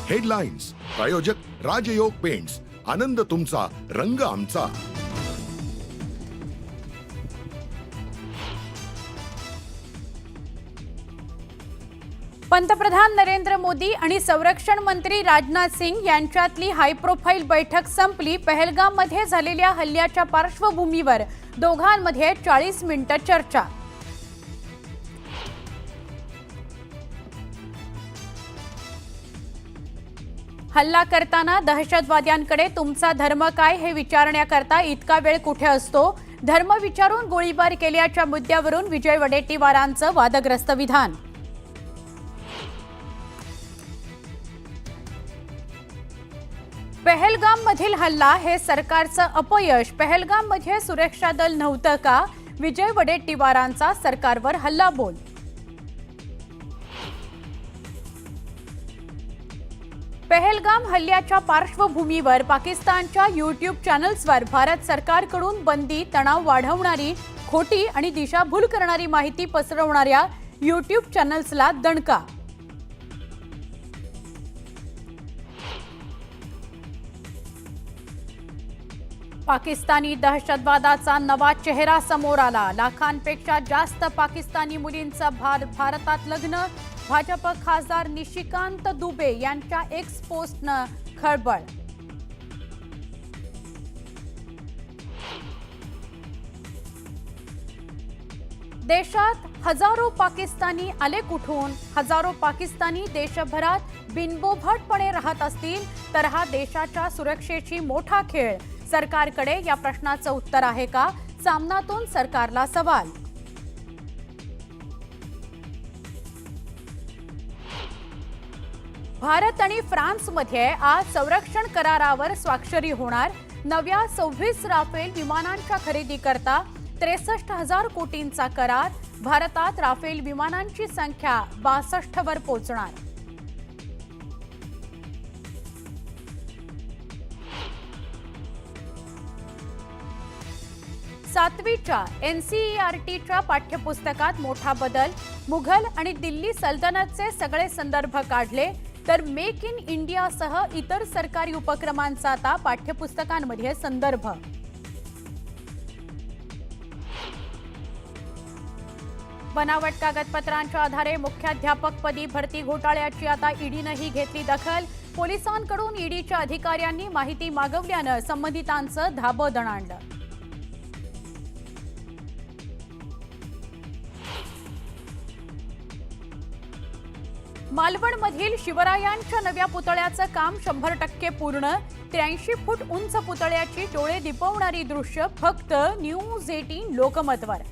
Headlines प्रायोजक राजयोग paints, आनंद तुमचा, रंग आमचा। पंतप्रधान नरेंद्र मोदी आणि संरक्षण मंत्री राजनाथ सिंग यांच्यातली हाय प्रोफाईल बैठक संपली। पहलगाममध्ये झालेल्या हल्ल्याच्या पार्श्वभूमीवर दोघांमध्ये 40 मिनिटे चर्चा। हल्ला करताना दहशतवाद्यांकडे तुमचा धर्म काय हे विचारण्याकरता इतका वेळ कुठे असतो? धर्म विचारून गोळीबार केल्याच्या मुद्द्यावरून विजय वडेट्टीवारांचं वादग्रस्त विधान। पहलगाम मधील हल्ला हे सरकारचं अपयश। पहलगाम मध्ये सुरक्षा दल नव्हतं का? विजय वडेट्टीवारांचा सरकारवर हल्लाबोल। पहलगाम हल्ल्याच्या पार्श्वभूमीवर पाकिस्तानच्या YouTube चॅनल्सवर भारत सरकारकडून बंदी, तणाव वाढवणारी, खोटी आणि दिशाभूल करणारी माहिती पसरवणाऱ्या YouTube चॅनल्सला दणका। पाकिस्तानी दहशतवादाचा नवा चेहरा समोर आला। लाखांपेक्षा जास्त पाकिस्तानी मुलींचं भारतात लग्न। भाजप खासदार निशिकांत दुबे यांच्या एक्स पोस्टनं खळबळ। देशात हजारो पाकिस्तानी आले कुठून? हजारो पाकिस्तानी देशभरात बिनबोभाटपणे राहत असतील तर हा देशाच्या सुरक्षेची मोठा खेळ। सरकारकडे या प्रश्नाचं उत्तर आहे का? सामनातून सरकारला सवाल। भारत आणि फ्रान्समध्ये आज संरक्षण करारावर स्वाक्षरी होणार। नव्या 26 राफेल विमानांच्या खरेदीकरता 63,000 कोटींचा करार। भारतात राफेल विमानांची संख्या 62 वर पोहोचणार। सातवीच्या NCERTच्या पाठ्यपुस्तकात मोठा बदल। मुघल आणि दिल्ली सल्तनतचे सगळे संदर्भ काढले तर मेक इन इंडियासह इतर सरकारी उपक्रमांचा आता पाठ्यपुस्तकांमध्ये संदर्भ। बनावट कागदपत्रांच्या आधारे मुख्याध्यापकपदी भरती घोटाळ्याची आता ईडीनेही घेतली दखल। पोलिसांकडून ईडीच्या अधिकाऱ्यांनी माहिती मागवल्यानं संबंधितांचं धाबं दणाणलं। मालवणमधील शिवरायांच्या नव्या पुतळ्याचं काम 100% पूर्ण। 83 फूट उंच पुतळ्याची डोळे दिपवणारी दृश्य फक्त न्यूज 18 लोकमतवर।